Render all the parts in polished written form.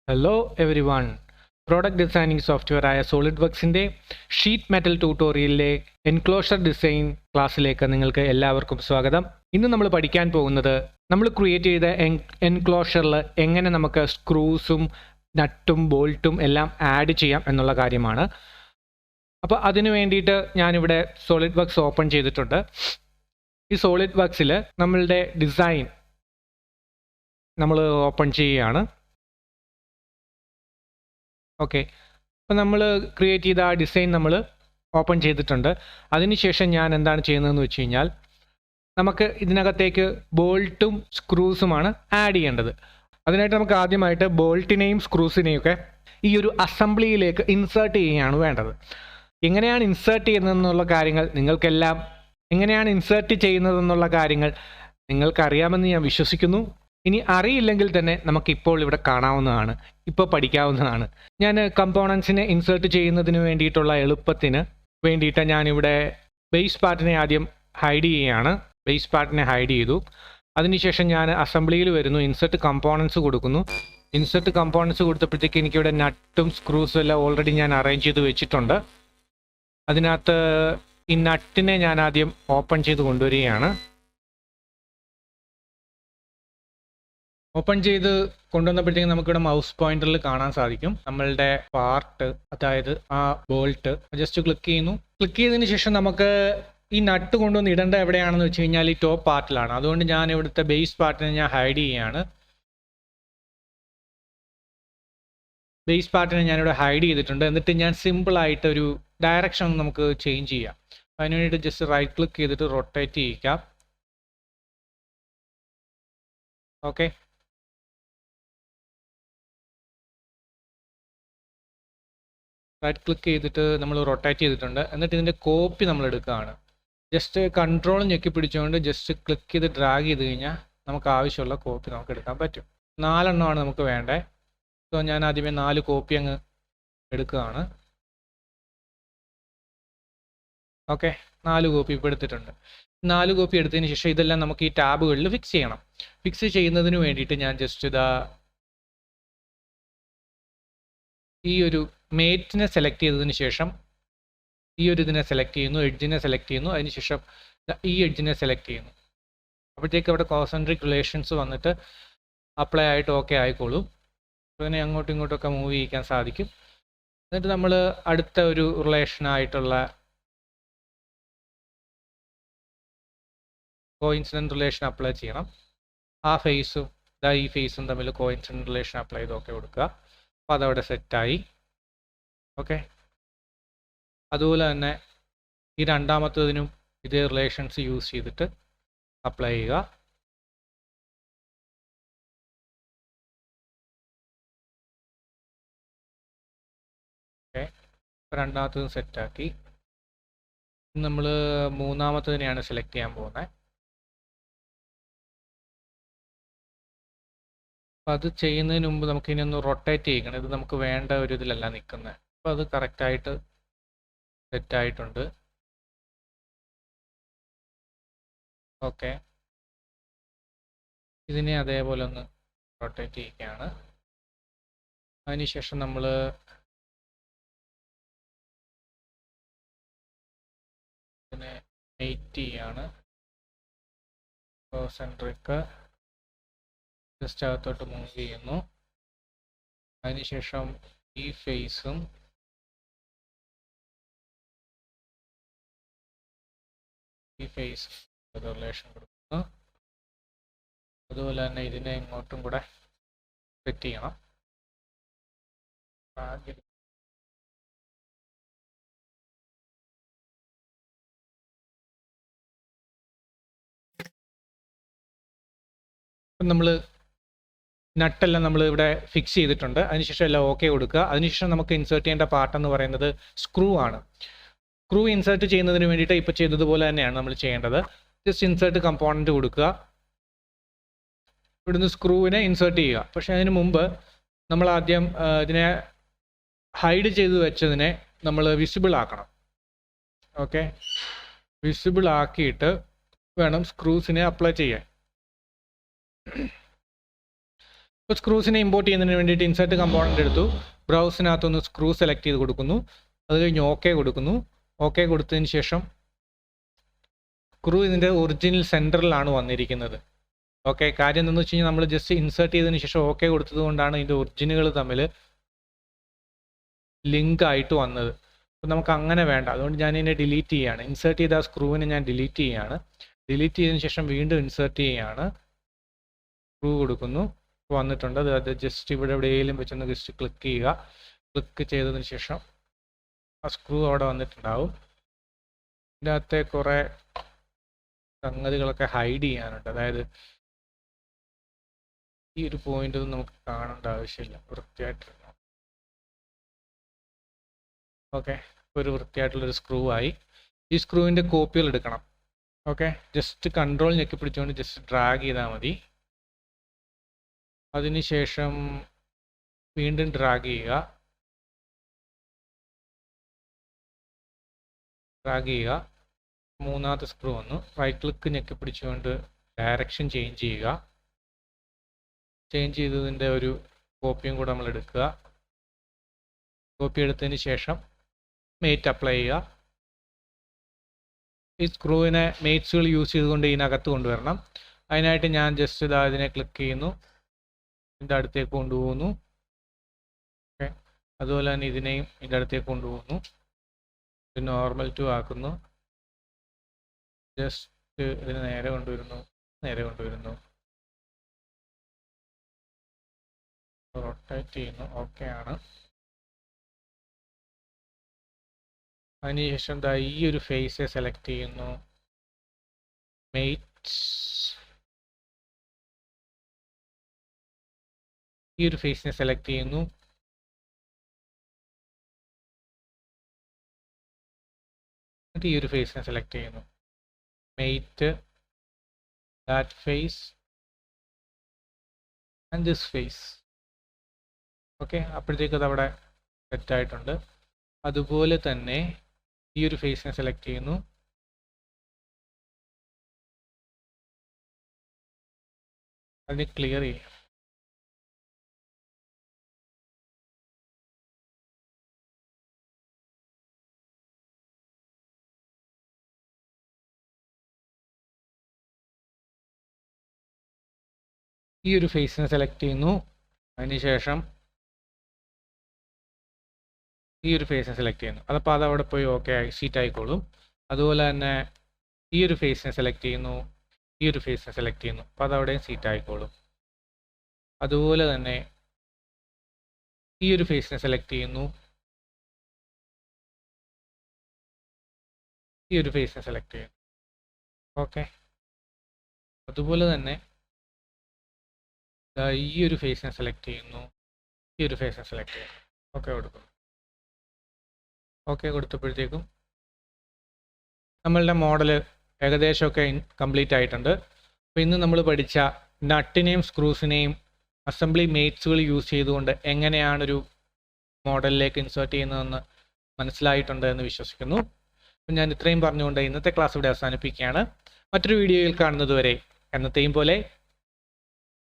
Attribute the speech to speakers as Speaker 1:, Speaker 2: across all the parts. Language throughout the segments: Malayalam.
Speaker 1: Hello everyone. Product designing software ആയ സോളിഡ്വർക്സിൻ്റെ ഷീറ്റ് മെറ്റൽ ട്യൂട്ടോറിയലിലെ എൻക്ലോഷർ ഡിസൈൻ ക്ലാസ്സിലേക്ക് നിങ്ങൾക്ക് എല്ലാവർക്കും സ്വാഗതം. ഇന്ന് നമ്മൾ പഠിക്കാൻ പോകുന്നത് നമ്മൾ ക്രിയേറ്റ് ചെയ്ത എൻക്ലോഷറിൽ എങ്ങനെ നമുക്ക് സ്ക്രൂസും നട്ടും ബോൾട്ടും എല്ലാം ആഡ് ചെയ്യാം എന്നുള്ള കാര്യമാണ്. അപ്പോൾ അതിനു വേണ്ടിയിട്ട് ഞാനിവിടെ സോളിഡ്വർക്സ് ഓപ്പൺ ചെയ്തിട്ടുണ്ട്. ഈ സോളിഡ്വർക്സിൽ നമ്മളുടെ ഡിസൈൻ നമ്മൾ ഓപ്പൺ ചെയ്യുകയാണ്. ഓക്കെ, അപ്പോൾ നമ്മൾ ക്രിയേറ്റ് ചെയ്ത ആ ഡിസൈൻ നമ്മൾ ഓപ്പൺ ചെയ്തിട്ടുണ്ട്. അതിനുശേഷം ഞാൻ എന്താണ് ചെയ്യുന്നതെന്ന് വെച്ച് കഴിഞ്ഞാൽ നമുക്ക് ഇതിനകത്തേക്ക് ബോൾട്ടും സ്ക്രൂസുമാണ് ആഡ് ചെയ്യേണ്ടത്. അതിനായിട്ട് നമുക്ക് ആദ്യമായിട്ട് ബോൾട്ടിനെയും സ്ക്രൂസിനെയും ഒക്കെ ഈ ഒരു അസംബ്ലിയിലേക്ക് ഇൻസേർട്ട് ചെയ്യുകയാണ് വേണ്ടത്. എങ്ങനെയാണ് ഇൻസേർട്ട് ചെയ്യുന്നതെന്നുള്ള കാര്യങ്ങൾ നിങ്ങൾക്കറിയാമെന്ന് ഞാൻ വിശ്വസിക്കുന്നു. ഇനി അറിയില്ലെങ്കിൽ തന്നെ നമുക്കിപ്പോൾ ഇവിടെ കാണാവുന്നതാണ്, ഇപ്പോൾ പഠിക്കാവുന്നതാണ്. ഞാൻ കമ്പോണൻസിനെ ഇൻസേർട്ട് ചെയ്യുന്നതിന് വേണ്ടിയിട്ടുള്ള എളുപ്പത്തിന് വേണ്ടിയിട്ട് ഞാനിവിടെ ബേസ് പാർട്ടിനെ ആദ്യം ഹൈഡ് ചെയ്യുകയാണ്. ബേസ് പാർട്ടിനെ ഹൈഡ് ചെയ്തു. അതിനുശേഷം ഞാൻ അസംബ്ലിയിൽ വരുന്നു, ഇൻസേർട്ട് കമ്പോണൻസ് കൊടുക്കുന്നു. ഇൻസേർട്ട് കമ്പോണൻസ് കൊടുത്തപ്പോഴത്തേക്ക് എനിക്കിവിടെ നട്ടും സ്ക്രൂസും എല്ലാം ഓൾറെഡി ഞാൻ അറേഞ്ച് ചെയ്ത് വെച്ചിട്ടുണ്ട്. അതിനകത്ത് ഈ നട്ടിനെ ഞാൻ ആദ്യം ഓപ്പൺ ചെയ്ത് കൊണ്ടുവരികയാണ്. ഓപ്പൺ ചെയ്ത് കൊണ്ടുവന്നപ്പോഴത്തേക്കും നമുക്കിവിടെ മൗസ് പോയിന്ററിൽ കാണാൻ സാധിക്കും നമ്മളുടെ പാർട്ട്, അതായത് ആ ബോൾട്ട്. ജസ്റ്റ് ക്ലിക്ക് ചെയ്യുന്നു. ക്ലിക്ക് ചെയ്തതിന് ശേഷം നമുക്ക് ഈ നട്ട് കൊണ്ടുവന്ന് ഇടേണ്ട എവിടെയാണെന്ന് വെച്ച് കഴിഞ്ഞാൽ ഈ ടോപ്പ് പാർട്ടിലാണ്. അതുകൊണ്ട് ഞാൻ ഇവിടുത്തെ ബേസ് പാർട്ടിനെ ഞാൻ ഹൈഡ് ചെയ്യുകയാണ്. ബേസ് പാർട്ടിനെ ഞാനിവിടെ ഹൈഡ് ചെയ്തിട്ടുണ്ട്. എന്നിട്ട് ഞാൻ സിമ്പിളായിട്ട് ഒരു ഡയറക്ഷൻ നമുക്ക് ചേഞ്ച് ചെയ്യാം. അതിന് വേണ്ടിയിട്ട് ജസ്റ്റ് റൈറ്റ് ക്ലിക്ക് ചെയ്തിട്ട് റൊട്ടേറ്റ് ചെയ്യിക്കാം. ഓക്കെ, റൈറ്റ് ക്ലിക്ക് ചെയ്തിട്ട് നമ്മൾ റൊട്ടേറ്റ് ചെയ്തിട്ടുണ്ട്. എന്നിട്ട് ഇതിൻ്റെ കോപ്പി നമ്മൾ എടുക്കുകയാണ്. ജസ്റ്റ് കൺട്രോൾ ഞെക്കി പിടിച്ചുകൊണ്ട് ജസ്റ്റ് ക്ലിക്ക് ചെയ്ത് ഡ്രാഗ് ചെയ്ത് കഴിഞ്ഞാൽ നമുക്ക് ആവശ്യമുള്ള കോപ്പി നമുക്ക് എടുക്കാൻ പറ്റും. 4 എണ്ണമാണ് നമുക്ക് വേണ്ടത്. സോ ഞാൻ ആദ്യമേ 4 കോപ്പി അങ്ങ് എടുക്കുകയാണ്. ഓക്കെ, 4 കോപ്പി ഇപ്പോൾ എടുത്തിട്ടുണ്ട്. 4 കോപ്പി എടുത്തതിന് ശേഷം ഇതെല്ലാം നമുക്ക് ഈ ടാബുകളിൽ ഫിക്സ് ചെയ്യണം. ഫിക്സ് ചെയ്യുന്നതിന് വേണ്ടിയിട്ട് ഞാൻ ജസ്റ്റ് ഈ ഒരു മേറ്റിനെ സെലക്ട് ചെയ്തതിന് ശേഷം ഈ ഒരു ഇതിനെ സെലക്ട് ചെയ്യുന്നു, എഡ്ജിനെ സെലക്ട് ചെയ്യുന്നു. അതിനുശേഷം ഈ എഡ്ജിനെ സെലക്ട് ചെയ്യുന്നു. അപ്പോഴത്തേക്ക് അവിടെ കോൺസെൻട്രിക് റിലേഷൻസ് വന്നിട്ട് അപ്ലൈ ആയിട്ട് ഓക്കെ ആയിക്കോളും. അതിനെ അങ്ങോട്ടും ഇങ്ങോട്ടൊക്കെ മൂവ് ചെയ്യിക്കാൻ സാധിക്കും. എന്നിട്ട് നമ്മൾ അടുത്ത ഒരു റിലേഷനായിട്ടുള്ള കോയിൻസിഡൻറ്റ് റിലേഷൻ അപ്ലൈ ചെയ്യണം. ആ ഫേസും ഈ ഫേസും തമ്മിൽ കോയിൻസിഡൻറ്റ് റിലേഷൻ അപ്ലൈ ചെയ്ത് ഓക്കെ കൊടുക്കുക. അപ്പോൾ അതവിടെ സെറ്റായി. ഓക്കെ, അതുപോലെ തന്നെ ഈ രണ്ടാമത്തതിനും ഇതേ റിലേഷൻസ് യൂസ് ചെയ്തിട്ട് അപ്ലൈ ചെയ്യുക. ഓക്കെ, രണ്ടാമത്തതും സെറ്റാക്കി. നമ്മൾ മൂന്നാമത്തതിനെയാണ് സെലക്ട് ചെയ്യാൻ പോകുന്നത്. അപ്പോൾ അത് ചെയ്യുന്നതിന് മുമ്പ് നമുക്ക് ഇനി ഒന്ന് റൊട്ടേറ്റ് ചെയ്യണം. ഇത് നമുക്ക് വേണ്ട ഒരു ഇതിലല്ല നിൽക്കുന്നത്. അപ്പോൾ അത് കറക്റ്റായിട്ട് സെറ്റായിട്ടുണ്ട്. ഓക്കെ, ഇതിനെ അതേപോലെ ഒന്ന് റൊട്ടേറ്റ് ചെയ്യുകയാണ്. അതിനുശേഷം നമ്മൾ ഇതിനെ മെയ്റ്റ് ചെയ്യാണ്. സെൻട്രിക്ക് ജസ്റ്റ് അകത്തോട്ട് മൂവ് ചെയ്യുന്നു. അതിനുശേഷം ഈ ഫേസും ഈ ഫേസ് റിലേഷൻ കൊടുക്കുന്നു. അതുപോലെ തന്നെ ഇതിനെ ഇങ്ങോട്ടും കൂടെ സെറ്റ് ചെയ്യണം. നമ്മൾ നട്ടെല്ലാം നമ്മൾ ഇവിടെ ഫിക്സ് ചെയ്തിട്ടുണ്ട്. അതിനുശേഷം എല്ലാം ഓക്കെ കൊടുക്കുക. അതിനുശേഷം നമുക്ക് ഇൻസേർട്ട് ചെയ്യേണ്ട പാർട്ട് എന്ന് പറയുന്നത് സ്ക്രൂ ആണ്. സ്ക്രൂ ഇൻസേർട്ട് ചെയ്യുന്നതിന് വേണ്ടിയിട്ട് ഇപ്പോൾ ചെയ്തതുപോലെ തന്നെയാണ് നമ്മൾ ചെയ്യേണ്ടത്. ജസ്റ്റ് ഇൻസേർട്ട് കമ്പോണൻറ്റ് കൊടുക്കുക. ഇവിടുന്ന് സ്ക്രൂവിനെ ഇൻസേർട്ട് ചെയ്യുക. പക്ഷേ അതിന് മുമ്പ് നമ്മൾ ആദ്യം ഇതിനെ ഹൈഡ് ചെയ്ത് വെച്ചതിനെ നമ്മൾ വിസിബിൾ ആക്കണം. ഓക്കെ, വിസിബിൾ ആക്കിയിട്ട് വേണം സ്ക്രൂസിനെ അപ്ലൈ ചെയ്യാൻ. അപ്പോൾ സ്ക്രൂസിനെ ഇമ്പോർട്ട് ചെയ്യുന്നതിന് വേണ്ടിയിട്ട് ഇൻസേർട്ട് കമ്പോണൻ്റ് എടുത്തു, ബ്രൗസിനകത്തൊന്ന് സ്ക്രൂ സെലക്ട് ചെയ്ത് കൊടുക്കുന്നു, അത് കഴിഞ്ഞ് ഓക്കെ കൊടുക്കുന്നു. ഓക്കെ കൊടുത്തതിന് ശേഷം സ്ക്രൂ ഇതിൻ്റെ ഒറിജിനൽ സെൻറ്ററിലാണ് വന്നിരിക്കുന്നത്. ഓക്കെ, കാര്യം എന്താണെന്ന് വെച്ച് കഴിഞ്ഞാൽ നമ്മൾ ജസ്റ്റ് ഇൻസേർട്ട് ചെയ്തതിന് ശേഷം ഓക്കെ കൊടുത്തത് കൊണ്ടാണ് ഇതിൻ്റെ ഒറിജിനുകൾ തമ്മിൽ ലിങ്ക് ആയിട്ട് വന്നത്. അപ്പോൾ നമുക്ക് അങ്ങനെ വേണ്ട, അതുകൊണ്ട് ഞാൻ ഇതിനെ ഡിലീറ്റ് ചെയ്യുകയാണ്. ഇൻസേർട്ട് ചെയ്ത ആ സ്ക്രൂവിനെ ഞാൻ ഡിലീറ്റ് ചെയ്യുകയാണ്. ഡിലീറ്റ് ചെയ്തതിന് ശേഷം വീണ്ടും ഇൻസേർട്ട് ചെയ്യുകയാണ്, സ്ക്രൂ കൊടുക്കുന്നു, വന്നിട്ടുണ്ട്. അത് ജസ്റ്റ് ഇവിടെ എവിടെയെങ്കിലും വെച്ചൊന്ന് ജസ്റ്റ് ക്ലിക്ക് ചെയ്യുക. ക്ലിക്ക് ചെയ്തതിന് ശേഷം ആ സ്ക്രൂ അവിടെ വന്നിട്ടുണ്ടാവും. ഇതിൻ്റെ അകത്തെ കുറേ സംഗതികളൊക്കെ ഹൈഡ് ചെയ്യാനുണ്ട്. അതായത് ഈ ഒരു പോയിന്റ് ഒന്നും നമുക്ക് കാണേണ്ട ആവശ്യമില്ല, വൃത്തിയായിട്ട്. ഓക്കെ, ഒരു വൃത്തിയായിട്ടുള്ളൊരു സ്ക്രൂ ആയി. ഈ സ്ക്രൂവിൻ്റെ കോപ്പികൾ എടുക്കണം. ഓക്കെ, ജസ്റ്റ് കൺട്രോൾ ഞെക്കി പിടിച്ചുകൊണ്ട് ജസ്റ്റ് ഡ്രാഗ് ചെയ്താൽ മതി. അതിനുശേഷം വീണ്ടും ഡ്രാഗ് ചെയ്യുക. മൂന്നാമത്തെ സ്ക്രൂ വന്നു. റൈറ്റ് ക്ലിക്ക് ഞെക്കി പിടിച്ചുകൊണ്ട് ഡയറക്ഷൻ ചേഞ്ച് ചെയ്യുക. ചേഞ്ച് ചെയ്തതിൻ്റെ ഒരു കോപ്പിയും കൂടെ നമ്മൾ എടുക്കുക. കോപ്പി എടുത്തതിന് ശേഷം മേറ്റ് അപ്ലൈ ചെയ്യുക. ഈ സ്ക്രൂവിനെ മേറ്റ്സുകൾ യൂസ് ചെയ്തുകൊണ്ട് ഇതിനകത്ത് കൊണ്ടുവരണം. അതിനായിട്ട് ഞാൻ ജസ്റ്റ് ഇതാ ഇതിനെ ക്ലിക്ക് ചെയ്യുന്നു, ഇതിൻ്റെ അടുത്തേക്ക് കൊണ്ടുപോകുന്നു. ഓക്കെ, അതുപോലെ തന്നെ ഇതിനെയും ഇതിൻ്റെ അടുത്തേക്ക് കൊണ്ടുപോകുന്നു. ഇത് നോർമൽ ടു ആക്കുന്നു. ജസ്റ്റ് ഇതിന് നേരെ കൊണ്ടുവരുന്നു. റൊട്ടേറ്റ് ചെയ്യുന്നു. ഓക്കെ ആണ്. അതിനുശേഷം ദാ ഈ ഒരു ഫേസ് സെലക്ട് ചെയ്യുന്നു. മേറ്റ്സ്, ഈ ഒരു ഫേസിനെ സെലക്ട് ചെയ്യുന്നു. എന്നിട്ട് ഈ ഒരു ഫേസിനെ സെലക്ട് ചെയ്യുന്നു. Mate, that face and this face. Okay, അപ്പോഴത്തേക്ക് അത് അവിടെ സെറ്റായിട്ടുണ്ട്. അതുപോലെ തന്നെ ഈ ഒരു ഫേസിനെ സെലക്ട് ചെയ്യുന്നു. അതിനെ ക്ലിയർ ചെയ്യാം. ഈ ഒരു ഫേസിനെ സെലക്ട് ചെയ്യുന്നു. അതിനുശേഷം ഈ ഒരു ഫേസിനെ സെലക്ട് ചെയ്യുന്നു. അതപ്പോൾ അതവിടെ പോയി ഓക്കെ സീറ്റ് ആയിക്കോളും. അതുപോലെ തന്നെ ഈ ഒരു ഫേസിനെ സെലക്ട് ചെയ്യുന്നു, ഈ ഒരു ഫേസിനെ സെലക്ട് ചെയ്യുന്നു. അപ്പോൾ അതവിടെയും സീറ്റ് ആയിക്കോളും. അതുപോലെ തന്നെ ഈ ഒരു ഫേസിനെ സെലക്ട് ചെയ്യുന്നു, ഈ ഒരു ഫേസിനെ സെലക്ട് ചെയ്യുന്നു. ഓക്കെ, അതുപോലെ തന്നെ ഈ ഒരു ഫേസിനെ സെലക്ട് ചെയ്യുന്നു, ഈ ഒരു ഫേസിനെ സെലക്ട് ചെയ്യുന്നു. ഓക്കെ കൊടുക്കുന്നു. ഓക്കെ കൊടുത്തപ്പോഴത്തേക്കും നമ്മളുടെ മോഡൽ ഏകദേശമൊക്കെ കംപ്ലീറ്റ് ആയിട്ടുണ്ട്. അപ്പോൾ ഇന്ന് നമ്മൾ പഠിച്ച നട്ടിനെയും സ്ക്രൂസിനെയും അസംബ്ലി മേറ്റ്സുകൾ യൂസ് ചെയ്തുകൊണ്ട് എങ്ങനെയാണൊരു മോഡലിലേക്ക് ഇൻസേർട്ട് ചെയ്യുന്നതെന്ന് മനസ്സിലായിട്ടുണ്ട് എന്ന് വിശ്വസിക്കുന്നു. അപ്പം ഞാൻ ഇത്രയും പറഞ്ഞുകൊണ്ട് ഇന്നത്തെ ക്ലാസ് ഇവിടെ അവസാനിപ്പിക്കുകയാണ്. മറ്റൊരു വീഡിയോയിൽ കാണുന്നത് വരെ എന്നത്തെയും പോലെ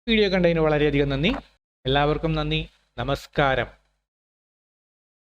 Speaker 1: വീഡിയോ കണ്ടതിന് വളരെയധികം നന്ദി. എല്ലാവർക്കും നന്ദി. നമസ്കാരം.